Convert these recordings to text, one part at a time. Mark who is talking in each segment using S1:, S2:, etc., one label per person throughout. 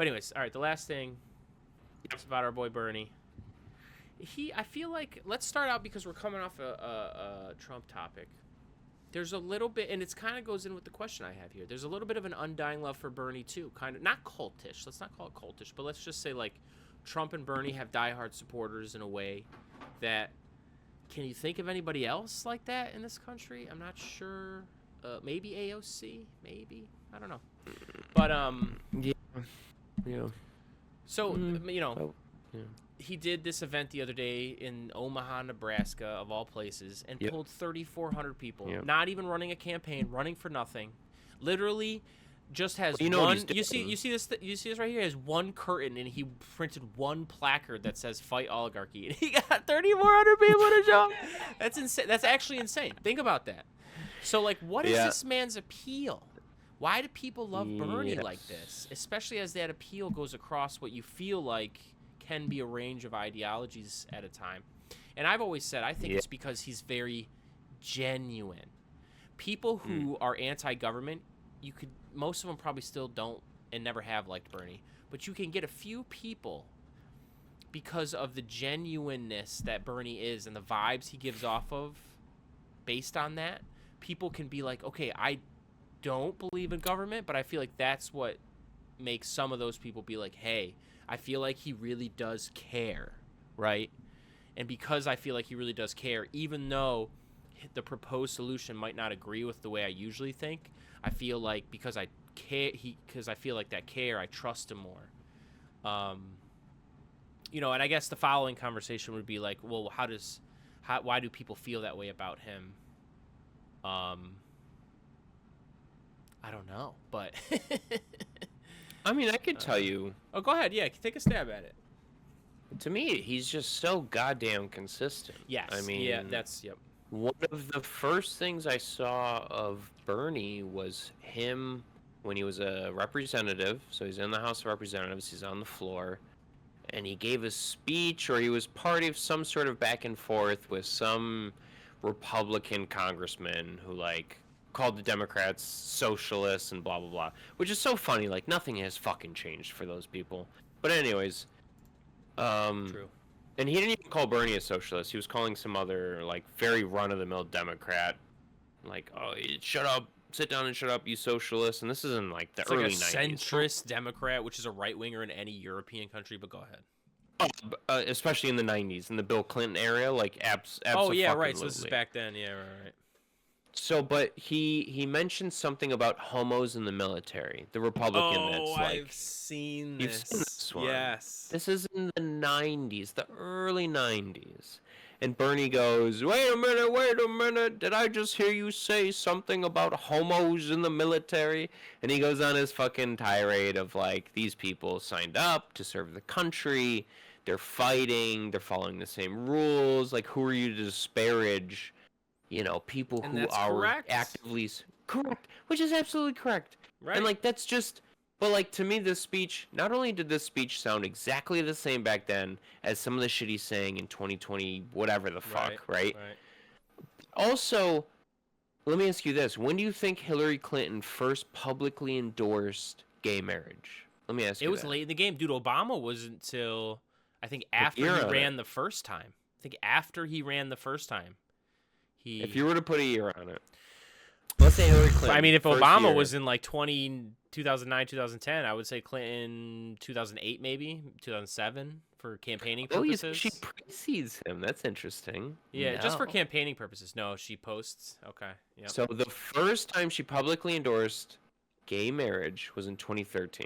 S1: But anyways, all right. The last thing is about our boy Bernie. I feel like, let's start out because we're coming off a Trump topic. There's a little bit, and it kind of goes in with the question I have here. There's a little bit of an undying love for Bernie too, kind of not cultish. Let's not call it cultish, but let's just say like Trump and Bernie have diehard supporters in a way that. Can you think of anybody else like that in this country? I'm not sure. Maybe AOC, maybe, I don't know. But
S2: Yeah.
S1: So you know.
S2: Oh, yeah.
S1: He did this event the other day in Omaha, Nebraska, of all places, and pulled 3,400 people.
S2: Yep.
S1: Not even running a campaign, running for nothing. Literally, just has
S2: well,
S1: one. You see this right here. He has one curtain, and he printed one placard that says "Fight Oligarchy," and he got 3,400 people to show. That's insane. That's actually insane. Think about that. So, like, what is this man's appeal? Why do people love Bernie like this? Especially as that appeal goes across what you feel like can be a range of ideologies at a time. And I've always said I think it's because he's very genuine. People who are anti-government, most of them probably still don't and never have liked Bernie, but you can get a few people because of the genuineness that Bernie is and the vibes he gives off of. Based on that, people can be like, okay, I don't believe in government, but I feel like that's what makes some of those people be like, hey, I feel like he really does care, right? And because I feel like he really does care, even though the proposed solution might not agree with the way I usually think, I feel like because I care, because I feel like that care, I trust him more. You know, and I guess the following conversation would be like, well, why do people feel that way about him? I don't know, but
S2: I mean, I could tell you.
S1: Oh, go ahead. Yeah, take a stab at it.
S2: To me, he's just so goddamn consistent.
S1: Yes.
S2: I mean,
S1: yep.
S2: One of the first things I saw of Bernie was him when he was a representative. So he's in the House of Representatives. He's on the floor. And he gave a speech, or he was part of some sort of back and forth with some Republican congressman who, like, called the Democrats socialists and blah, blah, blah. Which is so funny. Like, nothing has fucking changed for those people. But anyways,
S1: True.
S2: And he didn't even call Bernie a socialist. He was calling some other, like, very run-of-the-mill Democrat, like, oh, shut up, sit down and shut up, you socialist. And this is in, like, the early 90s.
S1: It's like a centrist Democrat, which is a right-winger in any European country, but go ahead.
S2: Especially in the 90s, in the Bill Clinton era, like, absolutely.
S1: Oh, yeah, right, so this is back then, yeah, right.
S2: So, but he mentioned something about homos in the military. The Republican that's like...
S1: I've seen this.
S2: You've seen this one.
S1: Yes.
S2: This is in the 90s, the early 90s. And Bernie goes, wait a minute, did I just hear you say something about homos in the military? And he goes on his fucking tirade of, like, these people signed up to serve the country, they're fighting, they're following the same rules, like, who are you to disparage, you know, people who are actively... Correct, which is absolutely correct.
S1: Right.
S2: And, like, that's just... But, like, to me, this speech, not only did this speech sound exactly the same back then as some of the shit he's saying in 2020, whatever the fuck, right? Also, let me ask you this. When do you think Hillary Clinton first publicly endorsed gay marriage? Let me ask you
S1: It was late in the game. Dude, Obama wasn't until, I think, after he ran the first time.
S2: If you were to put a year on it. Let's say Hillary Clinton.
S1: I mean, if Obama was in, like, 2009, 2010, I would say Clinton 2008 maybe, 2007 for campaigning purposes.
S2: Oh, she precedes him. That's interesting.
S1: Yeah, just for campaigning purposes. No, she posts. Okay. Yep.
S2: So the first time she publicly endorsed gay marriage was in 2013.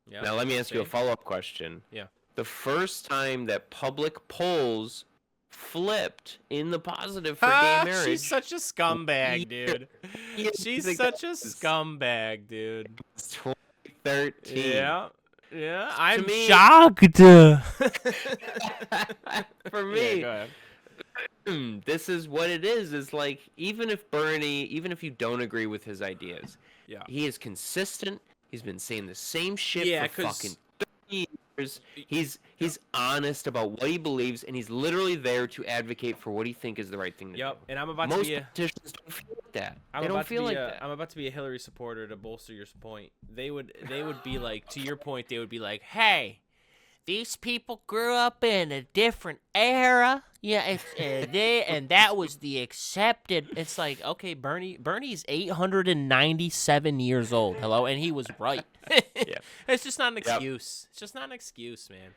S2: Yeah. Now let me ask you a follow-up question.
S1: Yeah.
S2: The first time that public polls flipped in the positive for gay marriage.
S1: She's such a scumbag, dude. She's such a scumbag, dude.
S2: 2013.
S1: Yeah. I'm shocked.
S2: For me,
S1: go ahead.
S2: This is what it is. Is like, even if you don't agree with his ideas, he is consistent. He's been saying the same shit for fucking years, he's honest about what he believes, and he's literally there to advocate for what he thinks is the right thing to do.
S1: And I'm about
S2: Most
S1: to be
S2: politicians don't feel like that.
S1: I'm
S2: They
S1: about
S2: don't feel
S1: to be
S2: like that.
S1: I'm about to be a Hillary supporter to bolster your point. They would be like, to your point, they would be like, hey, these people grew up in a different era. Yeah, and that was the accepted. It's like, okay, Bernie's 897 years old. Hello, and he was right.
S2: Yeah.
S1: It's just not an excuse. It's just not an excuse, man.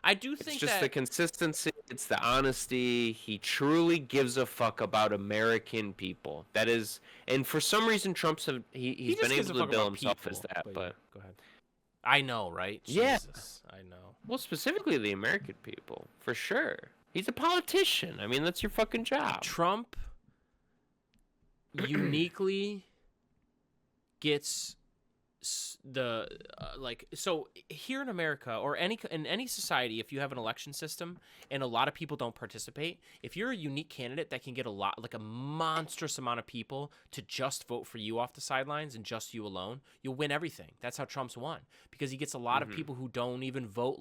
S1: I do think
S2: It's just
S1: that
S2: the consistency. It's the honesty. He truly gives a fuck about American people. That is, and for some reason, he's
S1: he
S2: been
S1: just gives a
S2: able to
S1: fuck
S2: bill
S1: about
S2: himself
S1: people,
S2: as that. But
S1: go ahead. I know, right?
S2: Yeah.
S1: Jesus, I know.
S2: well, specifically the American people, for sure. He's a politician. I mean, that's your fucking job.
S1: Trump uniquely gets the so here in America or in any society, if you have an election system and a lot of people don't participate, if you're a unique candidate that can get a monstrous amount of people to just vote for you off the sidelines and just you alone, you'll win everything. That's how Trump's won, because he gets a lot of people who don't even vote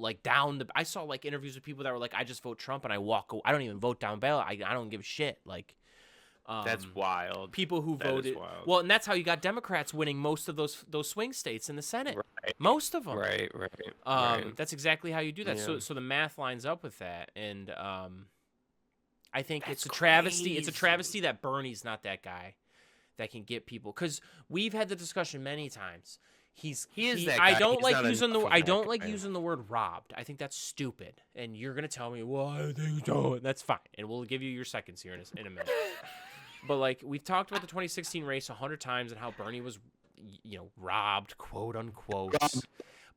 S1: I saw like interviews with people that were like, I just vote Trump and I walk away. I don't even vote down ballot. I don't give a shit. Like,
S2: That's wild.
S1: people who
S2: That is
S1: voted
S2: wild.
S1: well, and that's how you got Democrats winning most of those swing states in the Senate.
S2: Right.
S1: Most of them.
S2: Right.
S1: That's exactly how you do that.
S2: Yeah.
S1: So the math lines up with that, and I think it's a travesty. It's a travesty that Bernie's not that guy that can get people, because we've had the discussion many times. He is
S2: that
S1: I
S2: guy.
S1: don't
S2: He's
S1: like
S2: not
S1: using
S2: enough of
S1: I
S2: that
S1: don't like
S2: guy.
S1: using the word robbed. I think that's stupid, and you're gonna tell me, well, I think you don't. That's fine, and we'll give you your seconds here in a minute. But like, we've talked about the 2016 race 100 times and how Bernie was, robbed, quote unquote.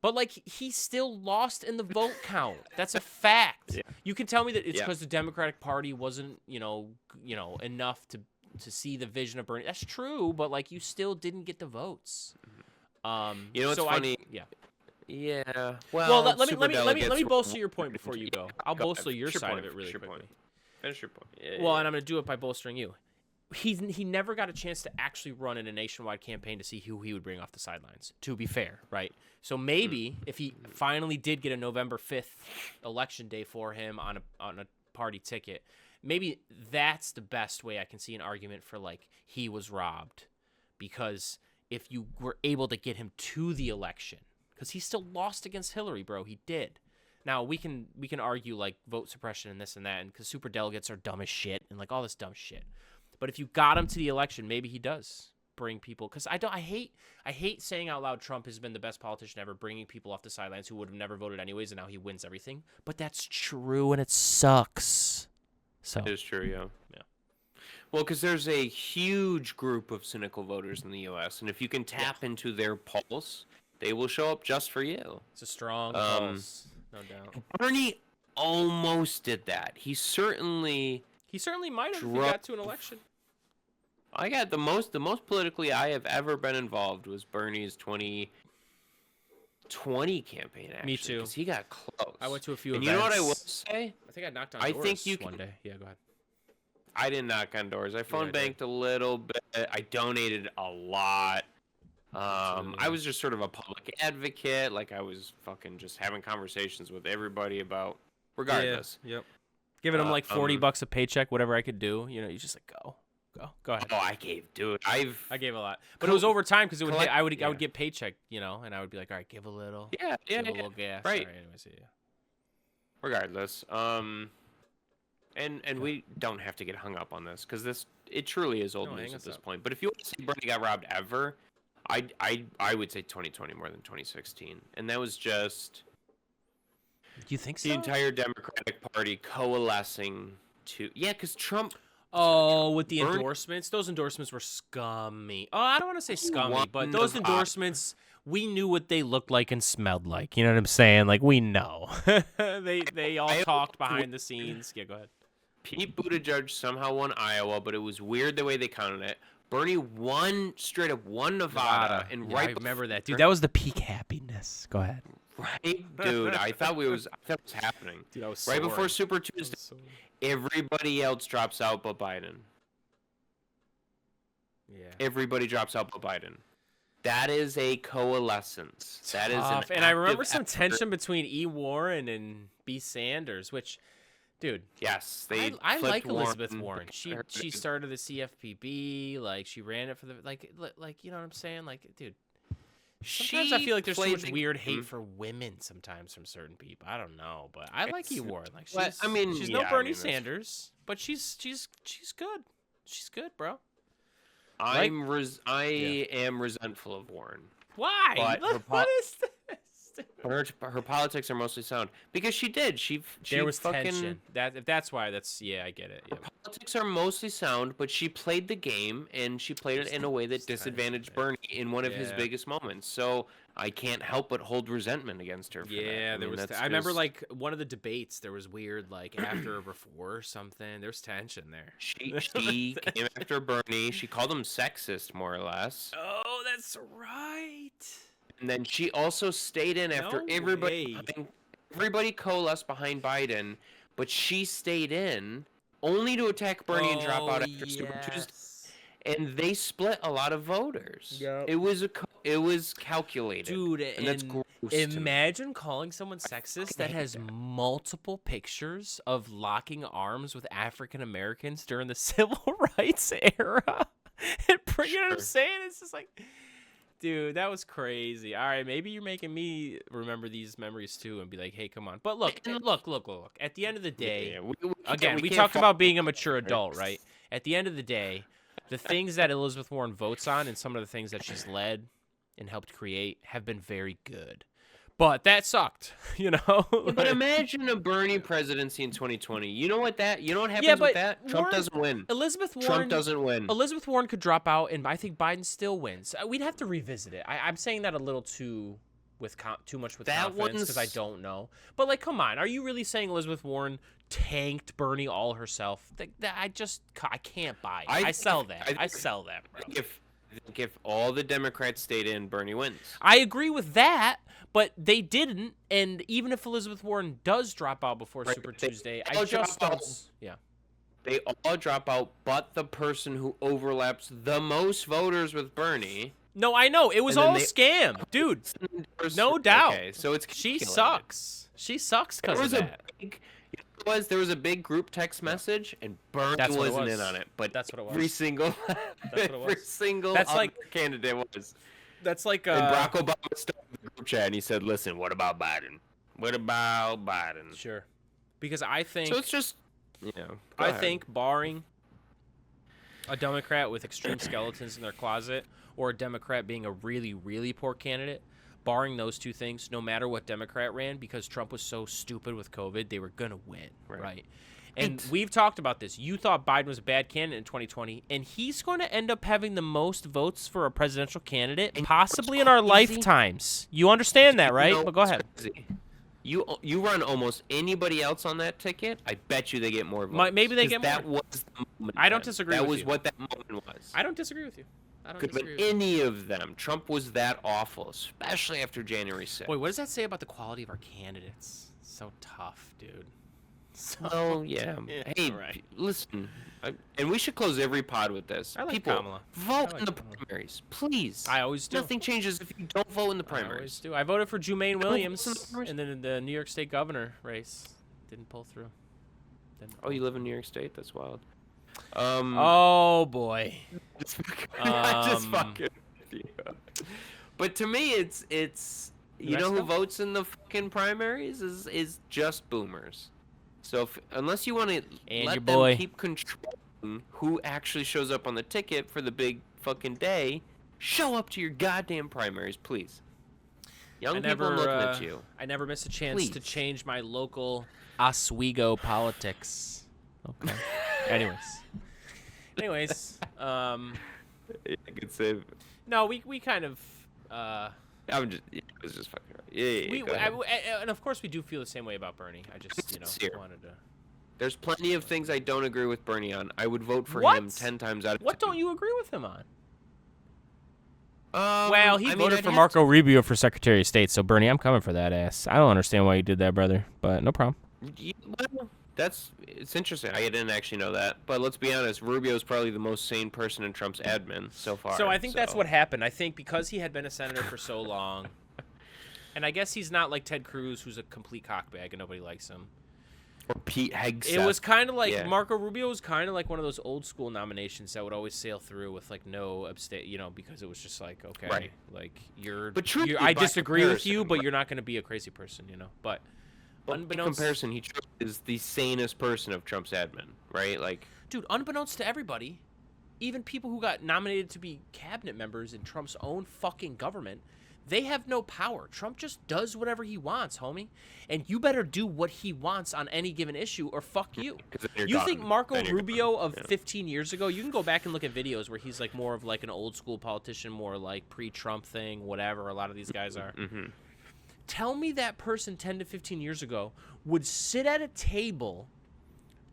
S1: But like, he still lost in the vote count. That's a fact.
S2: Yeah.
S1: You can tell me that it's
S2: Yeah.
S1: because the Democratic Party wasn't, enough to see the vision of Bernie. That's true, but like, you still didn't get the votes.
S2: What's funny?
S1: Yeah.
S2: Yeah.
S1: Well, let me
S2: superdelegates
S1: bolster your point before you go. I'll
S2: Go
S1: bolster
S2: ahead.
S1: your
S2: Finish
S1: side
S2: point.
S1: of it really
S2: Finish your
S1: quickly.
S2: point. Finish your point. Yeah,
S1: Well,
S2: yeah.
S1: and I'm going to do it by bolstering you. He never got a chance to actually run in a nationwide campaign to see who he would bring off the sidelines, to be fair, right? So maybe if he finally did get a November 5th election day for him on a party ticket, maybe that's the best way I can see an argument for, like, he was robbed. Because if you were able to get him to the election, because he still lost against Hillary, bro. He did. Now, we can argue, like, vote suppression and this and that, and because superdelegates are dumb as shit and, like, all this dumb shit. But if you got him to the election, maybe he does bring people. Because I hate saying out loud Trump has been the best politician ever, bringing people off the sidelines who would have never voted anyways, and now he wins everything. But that's true, and it sucks. So
S2: It is true, yeah.
S1: Yeah.
S2: Well, because there's a huge group of cynical voters in the U.S., and if you can tap into their pulse, they will show up just for you.
S1: it's a strong pulse, no doubt.
S2: Bernie almost did that. He certainly
S1: might have if he got to an election.
S2: I got the most politically I have ever been involved was Bernie's 2020 campaign. Actually,
S1: Me too.
S2: Because he got close.
S1: I went to a few
S2: And
S1: events.
S2: you know what I will say?
S1: I think I knocked on
S2: I
S1: doors
S2: think you
S1: one
S2: can-
S1: day. Yeah, go ahead.
S2: I didn't knock on doors. I phone
S1: I did.
S2: banked a little bit. I donated a lot. I was just sort of a public advocate. Like, I was fucking just having conversations with everybody about, regardless.
S1: Yep. Giving him like $40 a paycheck, whatever I could do. You just like go ahead.
S2: Oh, I gave
S1: I gave a lot, but it was over time because it would. I would
S2: yeah.
S1: get paycheck, and I would be like, all right, give a little.
S2: Yeah,
S1: Give a little gas.
S2: right.
S1: All right, anyways, yeah.
S2: Regardless, and we don't have to get hung up on this because it truly is old
S1: No,
S2: news
S1: hang
S2: at
S1: us
S2: this
S1: up.
S2: point. But if you want to say Bernie got robbed ever, I would say 2020 more than 2016, and that was just
S1: Do you think so?
S2: the entire Democratic Party coalescing to because Trump.
S1: Oh, with the
S2: Bernie-
S1: endorsements, those endorsements were scummy. Oh, I don't want to say scummy,
S2: One
S1: but those
S2: of
S1: endorsements, we knew what they looked like and smelled like. You know what I'm saying? Like, we know. they all talked behind the scenes. Yeah, go ahead.
S2: Pete Buttigieg somehow won Iowa, but it was weird the way they counted it. Bernie straight up won Nevada, and
S1: Yeah,
S2: right
S1: I remember that,
S2: before-
S1: dude. That was the peak happiness. Go ahead.
S2: Right, dude. I thought it was happening.
S1: Dude, I was
S2: Right before
S1: soaring.
S2: Super Tuesday, everybody else drops out but Biden.
S1: Yeah.
S2: Everybody drops out but Biden. That is a coalescence. That is an
S1: Tough. And I remember
S2: active
S1: some
S2: effort.
S1: tension between E. Warren and B. Sanders, which, dude,
S2: Yes, they
S1: I like
S2: flipped
S1: Elizabeth
S2: Warren.
S1: Warren. She started the CFPB, like she ran it for the like you know what I'm saying? Like, dude, sometimes I feel like there's so much weird hate for women sometimes from certain people. I don't know, but I like E. Warren. Like, she's she's no Bernie Sanders, but she's good. She's good, bro.
S2: I am resentful of Warren.
S1: Why?
S2: But
S1: What is this?
S2: her politics are mostly sound because she
S1: There was
S2: fucking,
S1: tension. That's why. I get it.
S2: Her politics are mostly sound, but she played the game and she played it in a way that disadvantaged Bernie in one of his biggest moments. So I can't help but hold resentment against her. For that.
S1: There was. I remember like one of the debates. There was weird like after or before or something. There's tension there.
S2: She came after Bernie. She called him sexist, more or less.
S1: Oh, that's right.
S2: And then she also stayed in after everybody coalesced behind Biden, but she stayed in only to attack Bernie and drop out after Super Tuesday. And they split a lot of voters.
S1: Yep.
S2: It was calculated.
S1: Dude,
S2: and that's gross.
S1: Imagine calling someone sexist that has multiple pictures of locking arms with African Americans during the civil rights era. And you know what I'm saying? It's just like, dude, that was crazy. All right, maybe you're making me remember these memories too and be like, hey, come on. But look. At the end of the day, we talked about being a mature adult, right? At the end of the day, the things that Elizabeth Warren votes on and some of the things that she's led and helped create have been very good. But that sucked, you know?
S2: But imagine a Bernie presidency in 2020. You know what happens with that? Trump doesn't win. Trump doesn't win.
S1: Elizabeth Warren could drop out, and I think Biden still wins. We'd have to revisit it. I'm saying that a little too much with confidence because I don't know. But, like, come on. Are you really saying Elizabeth Warren tanked Bernie all herself? I can't buy it. I sell that, bro.
S2: If all the Democrats stayed in, Bernie wins.
S1: I agree with that, but they didn't. And even if Elizabeth Warren does drop out before Super Tuesday, I just don't. Yeah.
S2: They all drop out, but the person who overlaps the most voters with Bernie.
S1: No, I know. It was all a scam, dude. No doubt.
S2: Okay, so
S1: she sucks. She sucks because of that.
S2: There was a big group text message, and Bernie wasn't in on it. But
S1: that's what it was.
S2: Every single candidate was.
S1: That's like
S2: and Barack Obama started the group chat, and he said, "Listen, what about Biden? What about Biden?"
S1: Sure. Because I think.
S2: So it's just,
S1: I think barring a Democrat with extreme skeletons in their closet, or a Democrat being a really, really poor candidate. Barring those two things, no matter what Democrat ran, because Trump was so stupid with COVID, they were going to win, right? And we've talked about this. You thought Biden was a bad candidate in 2020, and he's going to end up having the most votes for a presidential candidate, possibly in our lifetimes. You understand that, right? But go ahead.
S2: You run almost anybody else on that ticket, I bet you they get more votes.
S1: Maybe they get more.
S2: That was the moment.
S1: I don't disagree with you.
S2: That was what that moment was.
S1: I don't disagree with you.
S2: Could have been any of them. Trump was that awful, especially after January 6th.
S1: Boy, what does that say about the quality of our candidates? So tough, dude.
S2: Hey, listen, and we should close every pod with this.
S1: I like
S2: People,
S1: Kamala.
S2: vote in the primaries, please.
S1: I always do.
S2: Nothing changes if you don't vote in the primaries.
S1: I always do. I voted for Jumaine Williams, and then the New York State governor race didn't pull through.
S2: You live in New York State? That's wild.
S1: Oh boy.
S2: I just fucking with you. But to me, it's you know who votes in the fucking primaries is just boomers. So unless you want to let them keep controlling who actually shows up on the ticket for the big fucking day, show up to your goddamn primaries, please. Young people looking at you.
S1: I never miss a chance to change my local Oswego politics. Okay. Anyways,
S2: good save.
S1: No, we kind of.
S2: I'm just. It was just fucking right.
S1: And of course we do feel the same way about Bernie. I just wanted to.
S2: There's plenty of things I don't agree with Bernie on. I would vote for him 10 times out of 10.
S1: What don't you agree with him on? Well, he voted for Marco Rubio for Secretary of State, so Bernie, I'm coming for that ass. I don't understand why you did that, brother, but no problem.
S2: It's interesting. I didn't actually know that, but let's be honest. Rubio's probably the most sane person in Trump's admin so far.
S1: So I think that's what happened. I think because he had been a senator for so long, and I guess he's not like Ted Cruz, who's a complete cockbag and nobody likes him.
S2: Or Pete Hegseth.
S1: It was kind of like Marco Rubio was kind of like one of those old school nominations that would always sail through with like no abstain, because it was just like, okay,
S2: Right.
S1: like
S2: by
S1: I disagree with you, but
S2: comparison,
S1: you're not going to be a crazy person, But
S2: in comparison, he is the sanest person of Trump's admin, right? Like,
S1: dude, unbeknownst to everybody, even people who got nominated to be cabinet members in Trump's own fucking government, they have no power. Trump just does whatever he wants, homie. And you better do what he wants on any given issue or fuck you. You think Marco Rubio of 15 years ago, you can go back and look at videos where he's like more of like an old school politician, more like pre-Trump thing, whatever a lot of these guys are.
S2: Mm-hmm.
S1: Tell me that person 10 to 15 years ago would sit at a table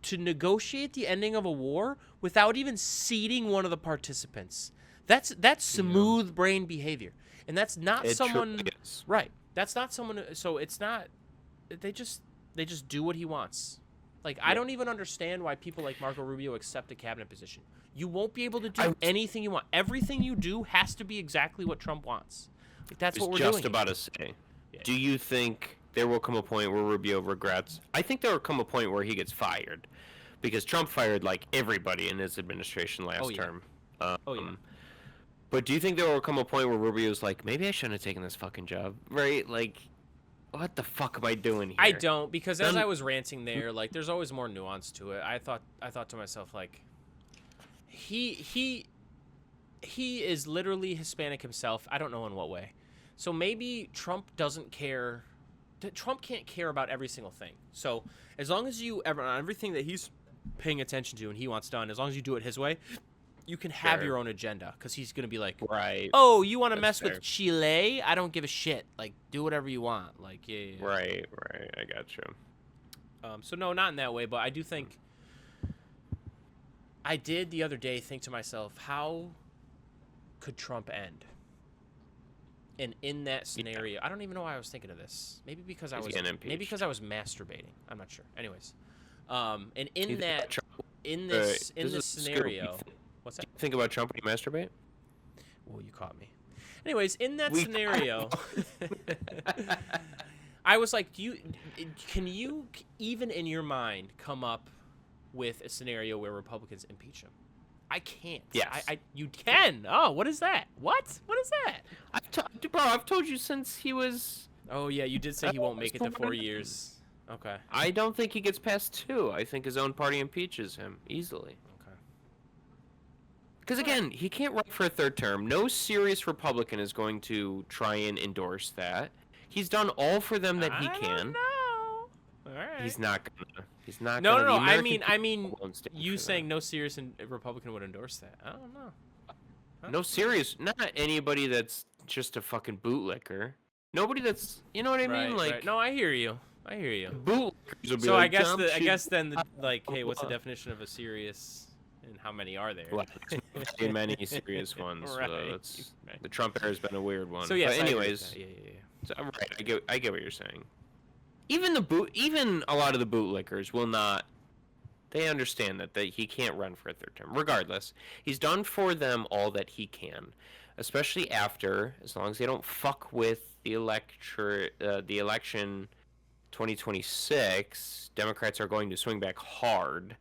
S1: to negotiate the ending of a war without even seating one of the participants. That's smooth brain behavior. And that's not someone right. That's not someone. So it's not. They just do what he wants. Like I don't even understand why people like Marco Rubio accept a cabinet position. You won't be able to do anything you want. Everything you do has to be exactly what Trump wants. Like that's what we're doing.
S2: Just about to say. Yeah. Do you think there will come a point where Rubio regrets? I think there will come a point where he gets fired, because Trump fired like everybody in his administration last term. But do you think there will come a point where Rubio's like, maybe I shouldn't have taken this fucking job, right? Like, what the fuck am I doing here?
S1: I don't, because as I was ranting there, like, there's always more nuance to it. I thought to myself, like, he is literally Hispanic himself. I don't know in what way. So maybe Trump doesn't care. Trump can't care about every single thing. So as long as you on everything that he's paying attention to and he wants done, as long as you do it his way, you can have your own agenda, because he's going to be like,
S2: right.
S1: Oh, you want to mess with Chile? I don't give a shit. Like, do whatever you want. Like, yeah.
S2: Right. I got you.
S1: So, no, not in that way, but I do think... I did the other day think to myself, how could Trump end? And in that scenario, I don't even know why I was thinking of this. Maybe because I was masturbating. I'm not sure. Anyways. And in that... In this scenario... What's that?
S2: Think about Trump when you masturbate?
S1: Well, you caught me. Anyways, in that scenario, I was like, can you even in your mind come up with a scenario where Republicans impeach him? I can't.
S2: Yes.
S1: You can. Oh, what is that? What is that?
S2: I've told you since he was...
S1: Oh, yeah, you did say he won't make it to 4 years. Okay.
S2: I don't think he gets past 2. I think his own party impeaches him easily. Because, again, he can't run for a 3rd term. No serious Republican is going to try and endorse that. He's done all for them that he can.
S1: All right.
S2: He's not gonna.
S1: No. I mean, you saying no serious Republican would endorse that. I don't know.
S2: No serious. Not anybody that's just a fucking bootlicker. Nobody that's, you know what I mean? Like,
S1: right. No, I hear you.
S2: Bootlickers will be
S1: so
S2: like,
S1: I guess then, hey, what's the definition of a serious? And how many are there?
S2: Well, there's many serious ones.
S1: Right.
S2: The Trump era has been a weird one.
S1: So yes,
S2: but anyways,
S1: yeah.
S2: So, right, I get what you're saying. Even a lot of the bootlickers will not. They understand that he can't run for a 3rd term. Regardless, he's done for them all that he can, especially after, as long as they don't fuck with the election 2026. Democrats are going to swing back hard.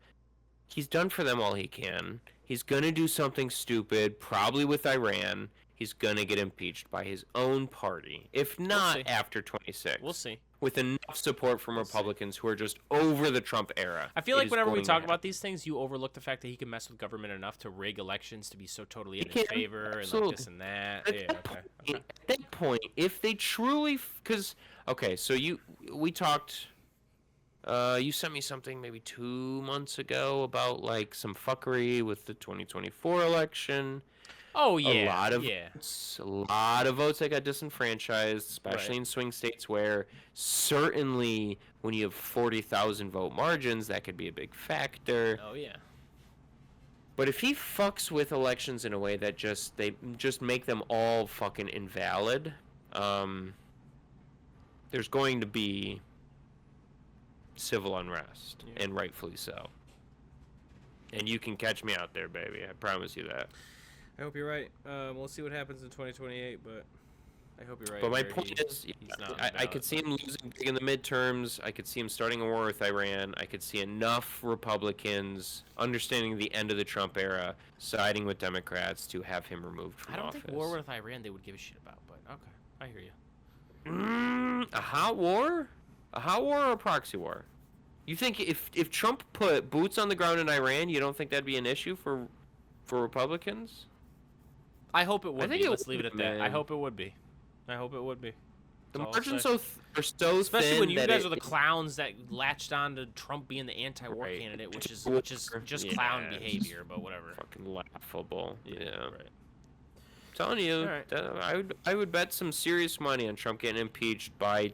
S2: He's done for them all he can. He's going to do something stupid, probably with Iran. He's going to get impeached by his own party. If not after 26.
S1: We'll see.
S2: With enough support from Republicans who are just over the Trump era.
S1: I feel like whenever we talk about these things, you overlook the fact that he can mess with government enough to rig elections to be so totally in his favor and like this and that.
S2: At that point, if they truly... Because, okay, so we talked... you sent me something maybe 2 months ago about like some fuckery with the 2024 election.
S1: Oh yeah,
S2: a lot of votes that got disenfranchised, especially in swing states where certainly when you have 40,000 vote margins, that could be a big factor.
S1: Oh yeah.
S2: But if he fucks with elections in a way that they just make them all fucking invalid, there's going to be civil unrest, and rightfully so. And you can catch me out there, baby. I promise you that.
S1: I hope you're right. We'll see what happens in 2028, but I hope you're right.
S2: But my point is, I could see him losing big in the midterms. I could see him starting a war with Iran. I could see enough Republicans understanding the end of the Trump era, siding with Democrats to have him removed from office.
S1: I don't think war with Iran they would give a shit about, but okay, I hear you.
S2: A hot war? A hot war or a proxy war? You think if Trump put boots on the ground in Iran, you don't think that'd be an issue for Republicans?
S1: I hope it would be. Let's
S2: would
S1: leave it at
S2: be,
S1: that.
S2: man.
S1: I hope it would be. I hope it would be.
S2: The
S1: That's all I'll
S2: margins
S1: say.
S2: are so
S1: Especially
S2: thin
S1: when you
S2: that
S1: guys are the clowns that latched on to Trump being the anti-war
S2: Right.
S1: candidate, which is just clown
S2: Yeah,
S1: behavior, but whatever.
S2: fucking laughable. Yeah.
S1: Right.
S2: I'm telling you,
S1: All right.
S2: I would bet some serious money on Trump getting impeached by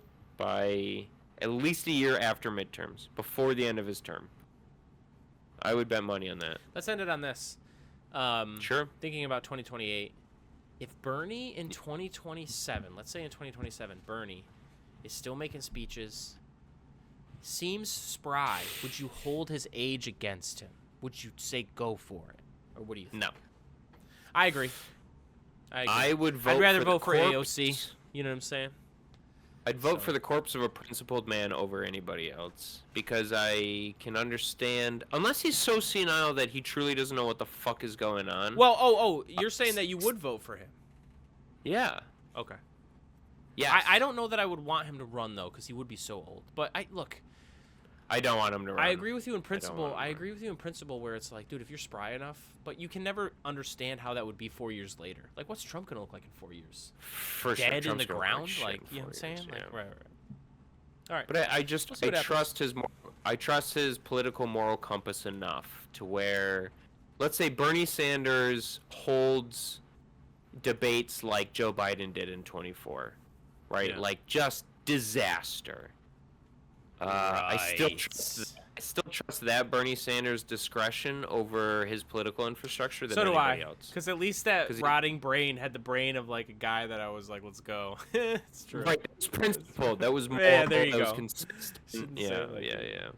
S2: at least a year after midterms, before the end of his term. I would bet money on that.
S1: Let's end it on this.
S2: Sure.
S1: Thinking about 2028, if Bernie in 2027, let's say in 2027, Bernie is still making speeches, seems spry, would you hold his age against him? Would you say go for it? Or what do you think?
S2: No.
S1: I agree.
S2: I would vote.
S1: I'd rather
S2: for
S1: vote
S2: the
S1: for
S2: corpse.
S1: AOC. You know what I'm saying?
S2: I'd vote
S1: So-
S2: for the corpse of a principled man over anybody else, because I can understand, unless he's so senile that he truly doesn't know what the fuck is going on.
S1: Well, you're saying that you would vote for him.
S2: Yeah.
S1: Okay.
S2: Yeah.
S1: I don't know that I would want him to run though, because he would be so old. But
S2: I don't want him to run.
S1: I agree with you in principle.
S2: want him to
S1: I
S2: run.
S1: agree with you in principle, where it's like, dude, if you're spry enough, but you can never understand how that would be 4 years later. Like, what's Trump gonna look like in 4 years?
S2: For sure,
S1: Dead in
S2: Trump's
S1: the
S2: gonna look
S1: ground,
S2: shit
S1: like
S2: in
S1: you know what I'm
S2: 4
S1: saying?
S2: years,
S1: Like,
S2: yeah.
S1: right. All right.
S2: But I just
S1: We'll see what happens.
S2: I trust his political moral compass enough to where, let's say Bernie Sanders holds debates like Joe Biden did in 24, right?
S1: Yeah.
S2: Like just disaster. I still trust that Bernie Sanders' discretion over his political infrastructure than
S1: So do I,
S2: anybody else.
S1: because at least that
S2: 'Cause he-
S1: rotting brain had the brain of like a guy that I was like, let's go. It's true.
S2: Right, that was principled. That was moral.
S1: Yeah, there you
S2: that was
S1: go.
S2: consistent.
S1: Shouldn't say
S2: Yeah,
S1: it like
S2: yeah,
S1: that.
S2: yeah.